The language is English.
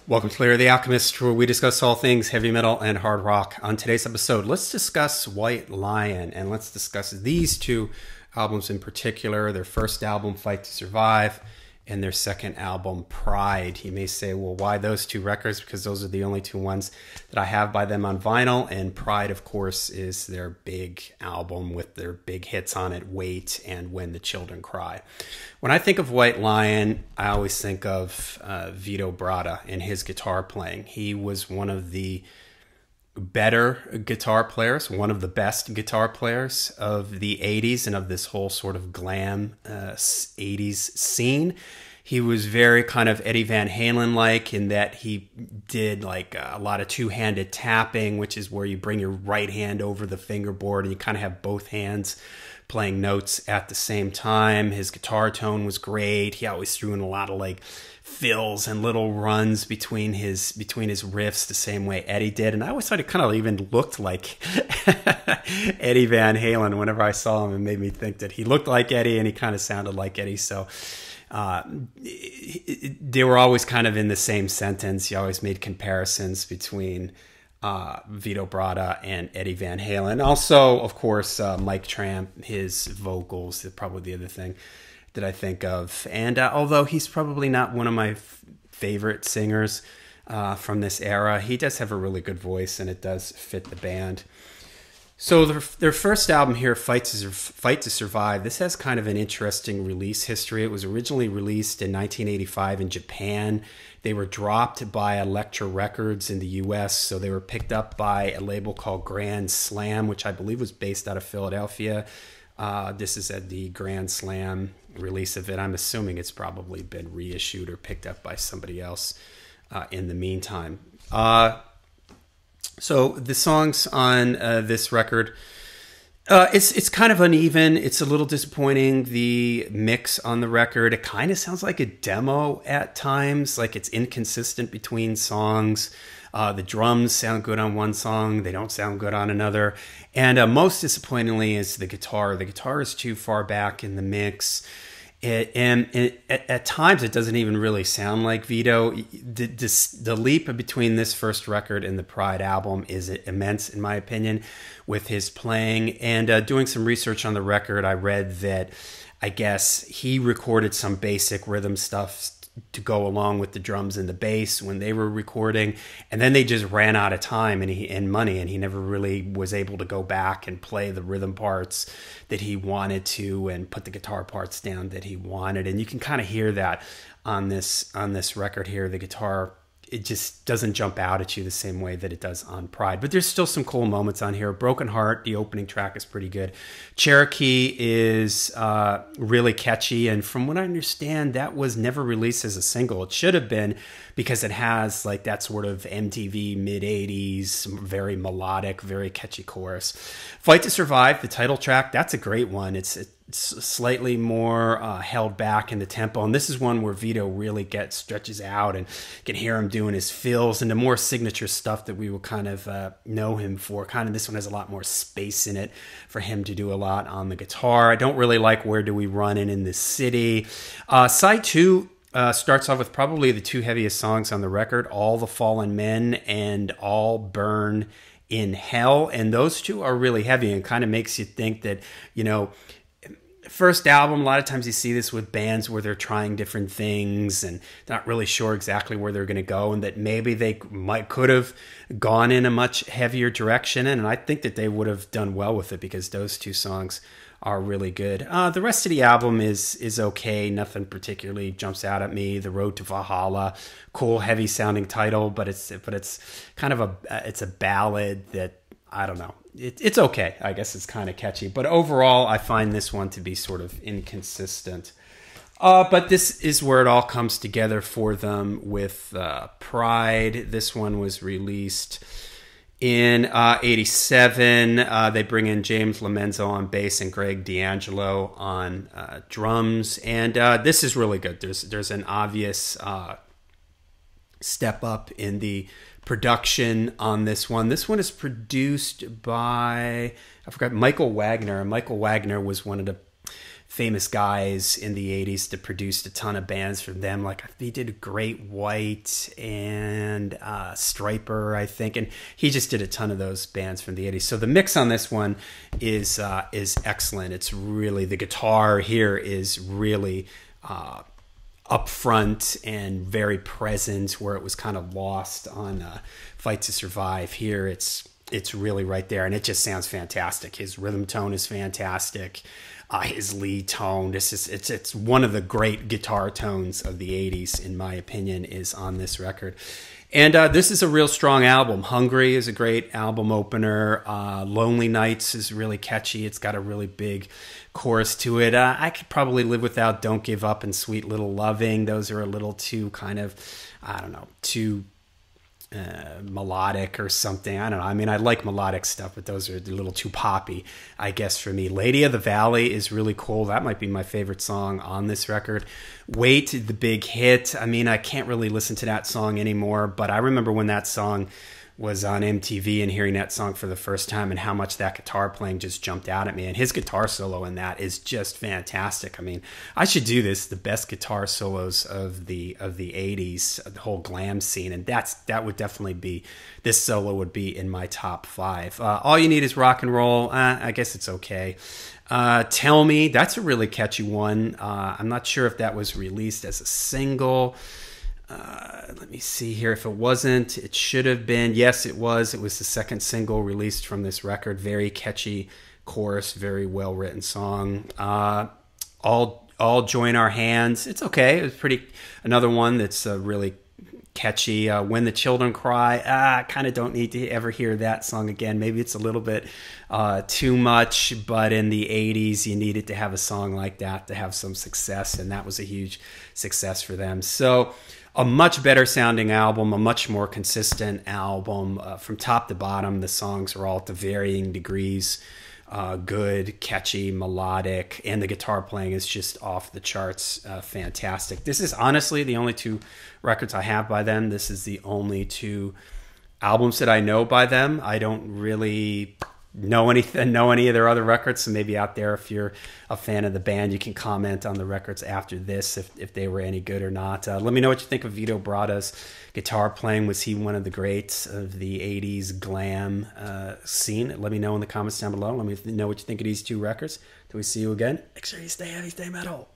Welcome to Larry the Alchemist, where we discuss all things heavy metal and hard rock. On today's episode, let's discuss White Lion, and let's discuss these two albums in particular. Their first album, Fight to Survive, and their second album, Pride. You may say, well, why those two records? Because those are the only two ones that I have by them on vinyl, and Pride, of course, is their big album with their big hits on it, Wait and When the Children Cry. When I think of White Lion, I always think of Vito Bratta and his guitar playing. He was one of the better guitar players, one of the best guitar players of the 80s and of this whole sort of glam 80s scene. He was very kind of Eddie Van Halen-like in that he did like a lot of two-handed tapping, which is where you bring your right hand over the fingerboard and you kind of have both hands playing notes at the same time. His guitar tone was great. He always threw in a lot of like fills and little runs between his riffs the same way Eddie did. And I always thought it kind of even looked like Eddie Van Halen. Whenever I saw him, it made me think that he looked like Eddie and he kind of sounded like Eddie. So they were always kind of in the same sentence. You always made comparisons between Vito Bratta and Eddie Van Halen. Also, of course, Mike Tramp, his vocals, probably the other thing that I think of. And although he's probably not one of my favorite singers from this era, he does have a really good voice and it does fit the band. So their first album here, Fight to Survive, this has kind of an interesting release history. It was originally released in 1985 in Japan. They were dropped by Elektra Records in the US, so they were picked up by a label called Grand Slam, which I believe was based out of Philadelphia. This is at the Grand Slam release of it. I'm assuming it's probably been reissued or picked up by somebody else in the meantime. So the songs on this record, it's kind of uneven. It's a little disappointing. The mix on the record, it kind of sounds like a demo at times. Like it's inconsistent between songs. The drums sound good on one song. They don't sound good on another. And most disappointingly is the guitar. The guitar is too far back in the mix. At times, it doesn't even really sound like Vito. The leap between this first record and the Pride album is immense, in my opinion, with his playing. And doing some research on the record, I read that I guess he recorded some basic rhythm stuff to go along with the drums and the bass when they were recording, and then they just ran out of time and money, and he never really was able to go back and play the rhythm parts that he wanted to and put the guitar parts down that he wanted. And you can kind of hear that on this record here. The guitar, it just doesn't jump out at you the same way that it does on Pride. But there's still some cool moments on here. Broken Heart, the opening track, is pretty good. Cherokee is really catchy. And from what I understand, that was never released as a single. It should have been, because it has like that sort of MTV mid-80s, very melodic, very catchy chorus. Fight to Survive, the title track, that's a great one. It's slightly more held back in the tempo, and this is one where Vito really stretches out, and you can hear him doing his fills and the more signature stuff that we will kind of know him for. Kind of this one has a lot more space in it for him to do a lot on the guitar. I don't really like Where Do We Run in this city. Side 2 starts off with probably the two heaviest songs on the record, All the Fallen Men and All Burn in Hell, and those two are really heavy and kind of makes you think that, you know, first album, a lot of times you see this with bands where they're trying different things and not really sure exactly where they're going to go, and that maybe they could have gone in a much heavier direction, and I think that they would have done well with it because those two songs are really good. The rest of the album is okay. Nothing particularly jumps out at me. The Road to Valhalla, cool, heavy sounding title, but it's kind of it's a ballad that, I don't know. It's okay. I guess it's kind of catchy. But overall, I find this one to be sort of inconsistent. But this is where it all comes together for them with Pride. This one was released in 87. They bring in James Lomenzo on bass and Greg D'Angelo on drums. And this is really good. There's an obvious step up in the production on this one. This one is produced by, I forgot, Michael Wagner. Michael Wagner was one of the famous guys in the 80s that produced a ton of bands from them. Like he did Great White and Striper, I think, and he just did a ton of those bands from the 80s. So the mix on this one is excellent. It's really, the guitar here is really up front and very present, where it was kind of lost on Fight to Survive. Here it's really right there, and it just sounds fantastic. His rhythm tone is fantastic. His lead tone, it's one of the great guitar tones of the 80s, in my opinion, is on this record. And this is a real strong album. Hungry is a great album opener. Lonely Nights is really catchy. It's got a really big chorus to it. I could probably live without Don't Give Up and Sweet Little Loving. Those are a little too kind of, I don't know, too melodic or something. I don't know. I mean, I like melodic stuff, but those are a little too poppy, I guess, for me. Lady of the Valley is really cool. That might be my favorite song on this record. Wait, the big hit. I mean, I can't really listen to that song anymore, but I remember when that song was on MTV and hearing that song for the first time, and how much that guitar playing just jumped out at me. And his guitar solo in that is just fantastic. I mean, I should do this, the best guitar solos of the 80s, the whole glam scene, and that would definitely be, this solo would be in my top 5. All You Need Is Rock and Roll, I guess it's okay. Tell Me, that's a really catchy one. I'm not sure if that was released as a single. Let me see here. If it wasn't, it should have been. Yes, it was. It was the second single released from this record. Very catchy chorus, very well written song. All Join Our Hands. It's okay. It's pretty. Another one that's really catchy. When the Children Cry. I kind of don't need to ever hear that song again. Maybe it's a little bit too much, but in the 80s, you needed to have a song like that to have some success, and that was a huge success for them. So a much better sounding album, a much more consistent album. From top to bottom, the songs are all to varying degrees good, catchy, melodic, and the guitar playing is just off the charts, fantastic. This is honestly the only 2 records I have by them. This is the only 2 albums that I know by them. I don't really know any of their other records, so maybe out there, if you're a fan of the band, you can comment on the records after this if they were any good or not. Let me know what you think of Vito Bratta's guitar playing. Was he one of the greats of the 80s glam scene? Let me know in the comments down below. Let me know what you think of these 2 records. Till we see you again, make sure you stay heavy, stay metal.